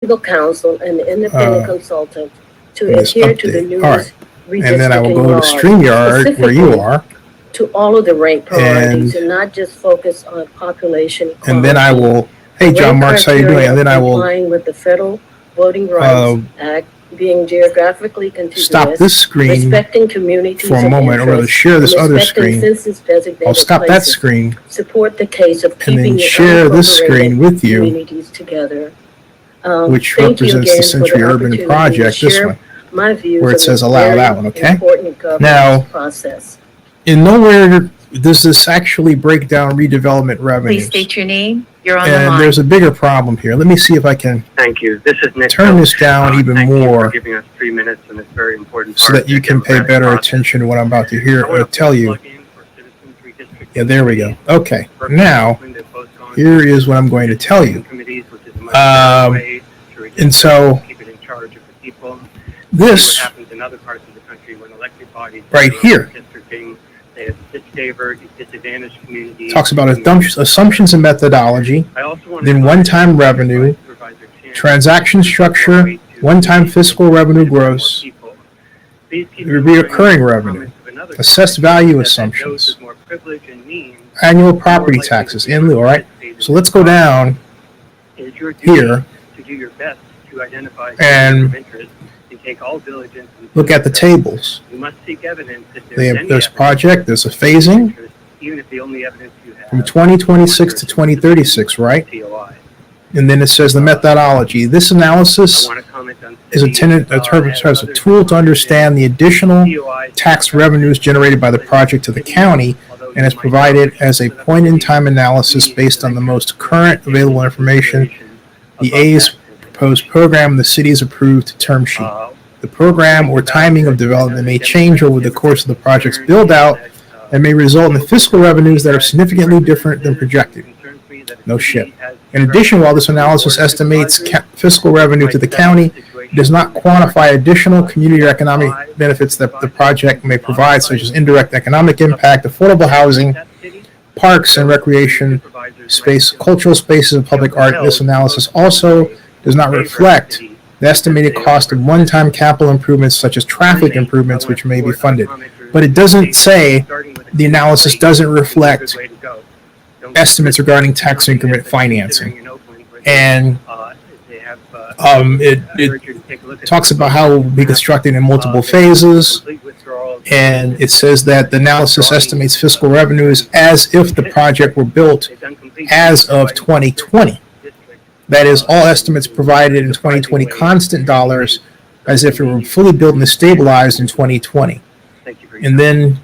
legal counsel and the independent consultant to adhere to the new redistricting and then I will go to StreamYard where you are. To all of the rank priorities and not just focus on population. And then I will, hey John Marks, how you doing? And then I will complying with the Federal Voting Rights Act, being geographically contiguous, stop this screen respecting communities for a moment, or rather share this other screen. I'll stop that screen, support the case of keeping and then share this screen with you, communities together, which represents the Century Urban Project, this one, my views where it says allow that one, okay? Now, process. In nowhere does this actually break down redevelopment revenues. Please state your name. You're on the And line. there's a bigger problem here. Let me see if I can Thank you. This is Nick. turn this down even thank more, you for giving us 3 minutes in this very important so that you can pay better attention to what I'm about to hear or tell you. Yeah, there we go. Okay, now here is what I'm going to tell you. And so this right here talks about assumptions and methodology, then one-time revenue, transaction structure, one-time fiscal revenue gross, recurring revenue, assessed value assumptions, annual property taxes in lieu. All right, so let's go down here and look at the tables. There's project, there's a phasing from 2026 to 2036, right? And then it says the methodology. This analysis is intended as a tool to understand the additional tax revenues generated by the project to the county, and is provided as a point-in-time analysis based on the most current available information, the A's proposed program, the city's approved term sheet. The program or timing of development may change over the course of the project's build-out and may result in fiscal revenues that are significantly different than projected. No shit. In addition, while this analysis estimates fiscal revenue to the county, it does not quantify additional community or economic benefits that the project may provide, such as indirect economic impact, affordable housing, parks and recreation space, cultural spaces, and public art. This analysis also does not reflect the estimated cost of one-time capital improvements such as traffic improvements, which may be funded. But it doesn't say, the analysis doesn't reflect estimates regarding tax increment financing. And it talks about how it will be constructed in multiple phases. And it says that the analysis estimates fiscal revenues as if the project were built as of 2020. That is, all estimates provided in 2020 constant dollars as if it were fully built and stabilized in 2020. And then,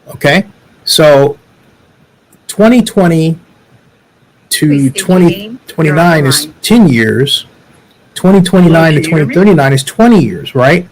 okay, so 2020 to 2029 is 10 years. 2029 to 2039 is 20 years, right?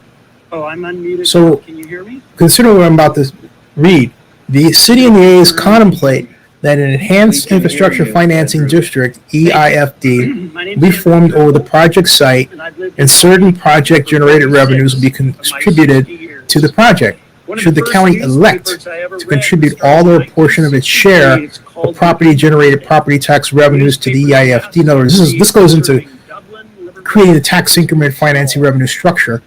Oh, I'm unmuted. So, can you hear me? Consider what I'm about to read. The city and the A's contemplate that an enhanced infrastructure financing district, EIFD, be formed over the project site, and certain project-generated revenues will be contributed to the project. Should the county elect to contribute all or a portion of its share of property-generated property tax revenues to the EIFD, in other words, this goes into creating the tax increment financing revenue structure.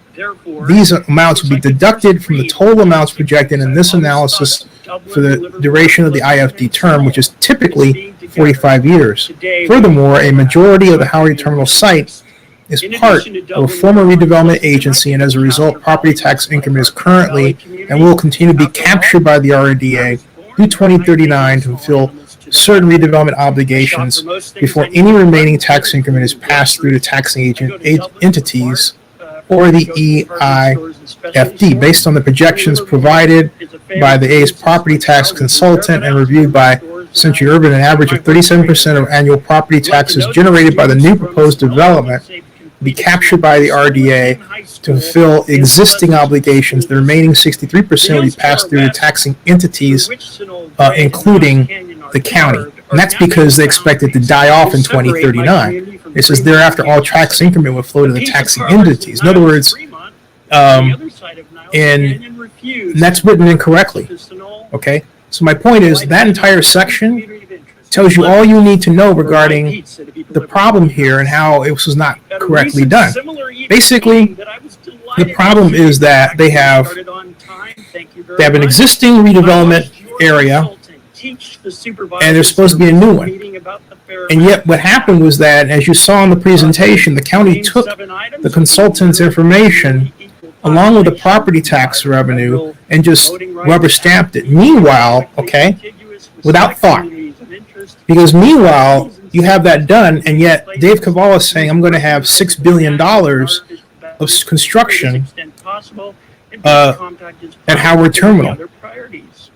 These amounts will be deducted from the total amounts projected in this analysis for the duration of the IFD term, which is typically 45 years. Furthermore, a majority of the Howard Terminal site is part of a former redevelopment agency, and as a result, property tax increment is currently and will continue to be captured by the RDA through 2039 to fulfill certain redevelopment obligations before any remaining tax increment is passed through the taxing agent entities or the EIFD, based on the projections provided by the A's property tax consultant and reviewed by Century Urban. An average of 37% of annual property taxes generated by the new proposed development will be captured by the RDA to fulfill existing obligations. The remaining 63% will be passed through the taxing entities, including the county. And that's because they expect it to die off in 2039. It says thereafter all tax increment will flow to the taxing entities. In other words, and that's written incorrectly. Okay, so my point is that entire section tells you all you need to know regarding the problem here and how it was not correctly done. Basically, the problem is that they have an existing redevelopment area, and there's supposed to be a new one. And yet what happened was that, as you saw in the presentation, the county took the consultant's information along with the property tax revenue and just rubber stamped it. Meanwhile, okay, without thought. Because meanwhile, you have that done, and yet Dave Kaval is saying, I'm going to have $6 billion of construction at Howard Terminal.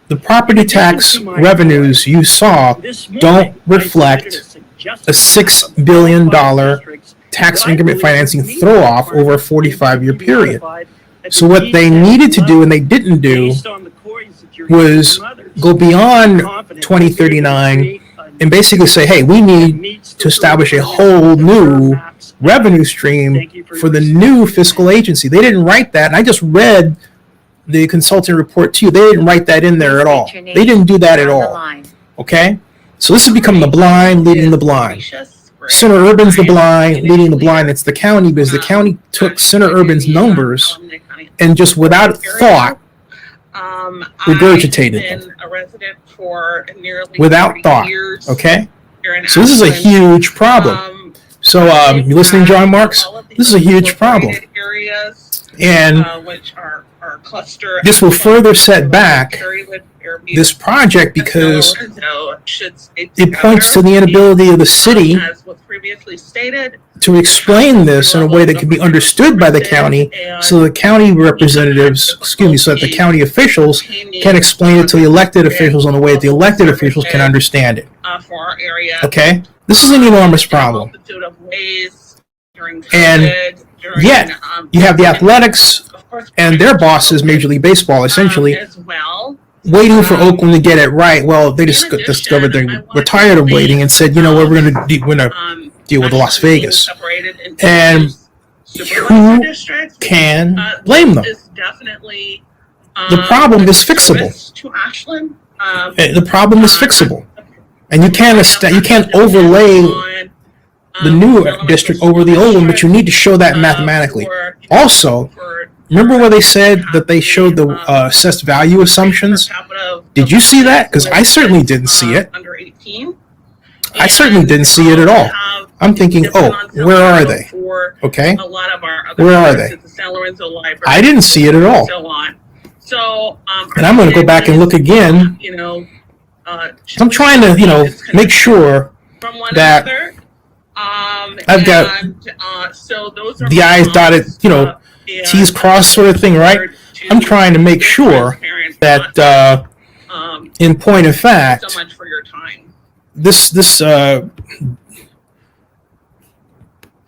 The property tax revenues you saw don't reflect a $6 billion tax increment financing throw-off over a 45-year period. So what they needed to do and they didn't do was go beyond 2039 and basically say, hey, we need to establish a whole new revenue stream for the new fiscal agency. They didn't write that, and I just read the consulting report to you. They didn't write that in there at all. They didn't do that at all. Okay? So this has become the blind leading the blind. Center Urban's the blind leading the blind. It's the county, because the county took Center Urban's numbers and just without thought regurgitated them. Without thought. Okay? So this is a huge problem. So you listening, John Marks? This is a huge problem. And this will further set back this project because it points to the inability of the city to explain this in a way that can be understood by the county, so the county representatives, so that the county officials can explain it to the elected officials in a way that the elected officials can understand it. Okay? This is an enormous problem. And yet, you have the athletics and their bosses, Major League Baseball, essentially, waiting for Oakland to get it right. Well, they just discovered they were tired of waiting and said, you know what, we're going to deal with Las Vegas. And who can blame them? The problem is fixable. The problem is fixable. And you can't overlay the new district over the old one, but you need to show that mathematically. Also, remember where they said that they showed the assessed value assumptions? Did you see that? Because I certainly didn't see it. I certainly didn't see it at all. I'm thinking, oh, where are they? Okay? Where are they? I didn't see it at all. And I'm going to go back and look again. I'm trying to, make sure that I've got the I's dotted, T's crossed sort of thing, right? I'm trying to make sure that, in point of fact, this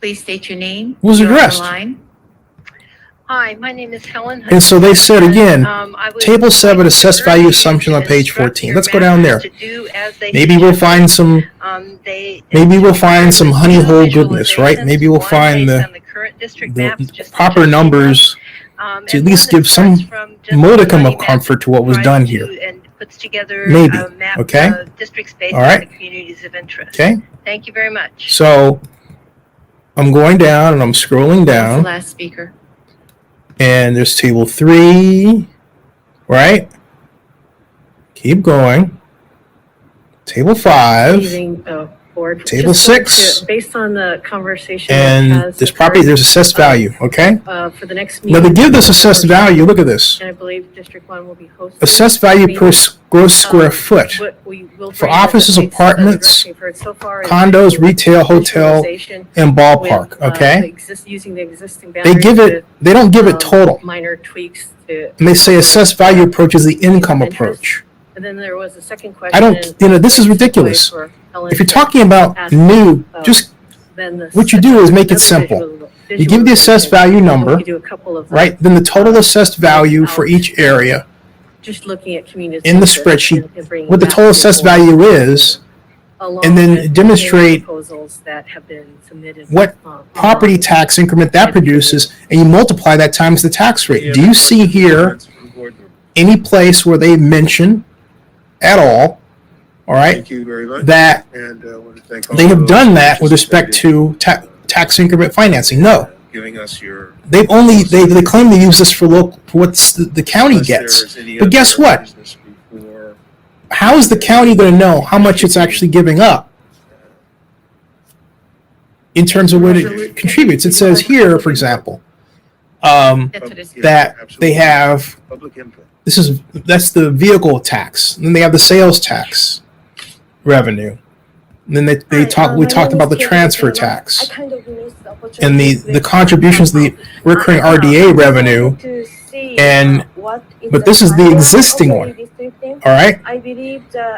Please state your name. was You're on the addressed. line. Hi, my name is Helen. And so they said again, I was Table 7, assessed value assumption on page 14. Let's go down there. Maybe we'll find some honey hole goodness, right? Maybe we'll find the proper numbers to at least give some modicum of comfort to what was done here. Maybe, okay? All right. Okay? Thank you very much. So I'm going down and I'm scrolling That's the down, last speaker. and there's table 3, right? Keep going. Table 5, table 6, Based on the conversation. and there's assessed value, okay? For the next Now meeting. to give this assessed value, look at this. And I believe District 1 will be hosting. Assessed value per gross square foot. What we will For bring as offices, a piece of apartments, direction we've heard so far is condos, retail, hotel, visualization and ballpark, with, okay? using the existing They boundaries don't give with, it total. minor tweaks to. And they say assessed value approach is the income approach. And then there was a second question. I don't, this is ridiculous. for Helen If you're to talking about ask, new, just then the what you do is make it other simple. You give the assessed value visualization. number, We do a couple of, right? Then the total assessed value for each area just looking at community. in the center spreadsheet, and bringing what the back total to assessed board, value is, along and then with demonstrate proposals that have been submitted, what property tax increment that produces, and you multiply that times the tax rate. Do you see here any place where they mention at all all right, Thank you very much. that And I want to thank all they have those done who that with respect to tax increment financing. No, giving us your. they claim to use this for what the county gets. But guess what? How is the county going to know how much it's actually giving up in terms of what it contributes? It says here, for example, That's what it's. that they have. Public input. That's the vehicle tax. And then they have the sales tax revenue. And then we talked about the transfer tax and the contributions, the recurring RDA revenue. But this is the existing one. All right.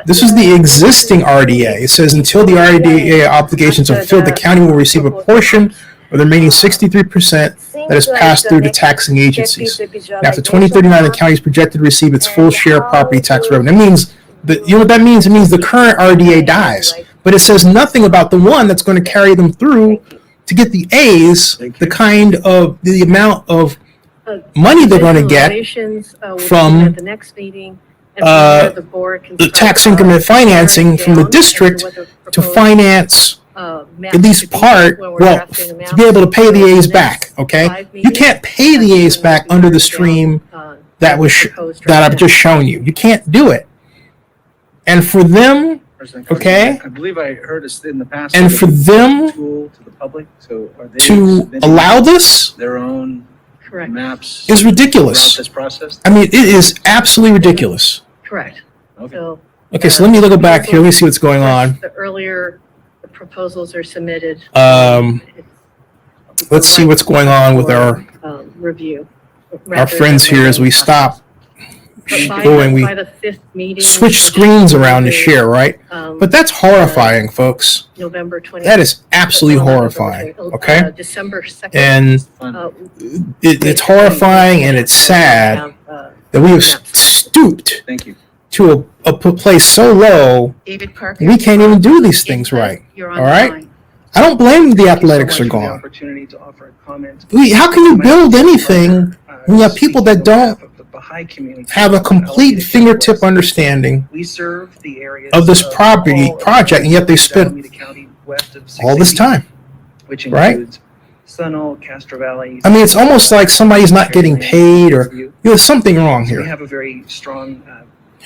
This is the existing RDA. It says until the RDA obligations are filled, the county will receive a portion of the remaining 63% that is passed through to taxing agencies. And after 2039, the county is projected to receive its full share of property tax revenue. That means you know what that means? It means the current RDA dies, but it says nothing about the one that's going to carry them through to get the A's, the amount of money they're going to get from the tax increment financing from the district to finance at least part, to be able to pay the A's back, okay? You can't pay the A's back under the stream that I've just shown you. You can't do it. And for them, okay? I believe I heard us in the past. And for them Tool to the public, so are they to submitting allow this their own Correct. maps is ridiculous. throughout this process? I mean, it is absolutely ridiculous. Correct. Okay. So. Okay, so let me go back here. Let me see what's going on. The earlier the proposals are submitted. Let's see what's going on with our review. friends here as we stop going. We by the fifth meeting, switch screens around to share, right? But that's horrifying, folks. November 20th. That is absolutely horrifying, okay? December 2nd. And it's horrifying and it's sad that we have stooped Thank you. to a place so low David Parker. we can't even do these things right. You're on All the right? line. I don't blame the Thank you so athletics much are for the gone. opportunity to offer a comment. How can you build anything when you have people that don't have a complete fingertip understanding We serve the areas of this all project, and yet they spent Alameda County west of all this 680, time? which right? includes Sunol, Castro Valley. I mean, it's almost like somebody's not getting paid, or there's something wrong So we here. have a very strong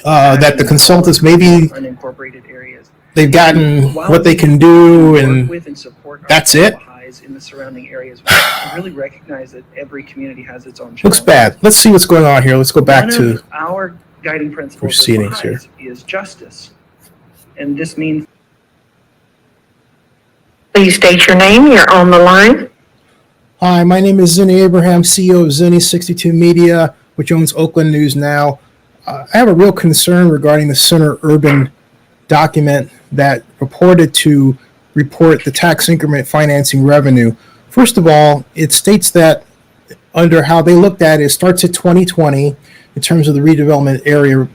That the consultants maybe unincorporated areas. they've gotten what they can do, and that's it. In the surrounding areas, we really recognize that every community has its own. Looks bad. Let's see what's going on here. Let's go back One to of our guiding principles proceedings here. is justice, and this means. Please state your name. You're on the line. Hi, my name is Zennie Abraham, CEO of Zennie 62 Media, which owns Oakland News Now. I have a real concern regarding the Center Urban document that purported to report the tax increment financing revenue. First of all, it states that under how they looked at it, it starts at 2020 in terms of the redevelopment area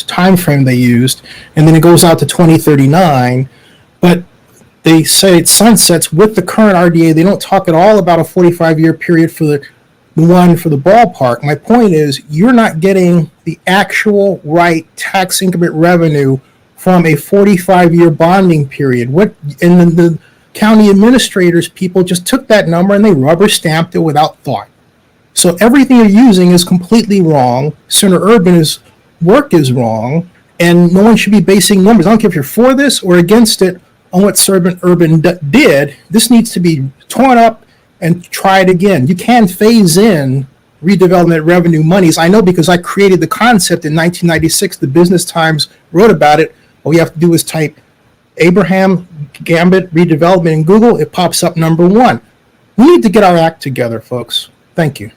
time frame they used, and then it goes out to 2039. But they say it sunsets with the current RDA. They don't talk at all about a 45-year period for the one for the ballpark. My point is, you're not getting the actual right tax increment revenue from a 45-year bonding period. And then the county administrators people just took that number and they rubber stamped it without thought. So everything you're using is completely wrong. Center Urban's work is wrong, and no one should be basing numbers. I don't care if you're for this or against it on what Urban did. This needs to be torn up and tried again. You can phase in redevelopment revenue monies. I know because I created the concept in 1996. The Business Times wrote about it. All you have to do is type Abraham Gambit redevelopment in Google. It pops up number one. We need to get our act together, folks. Thank you.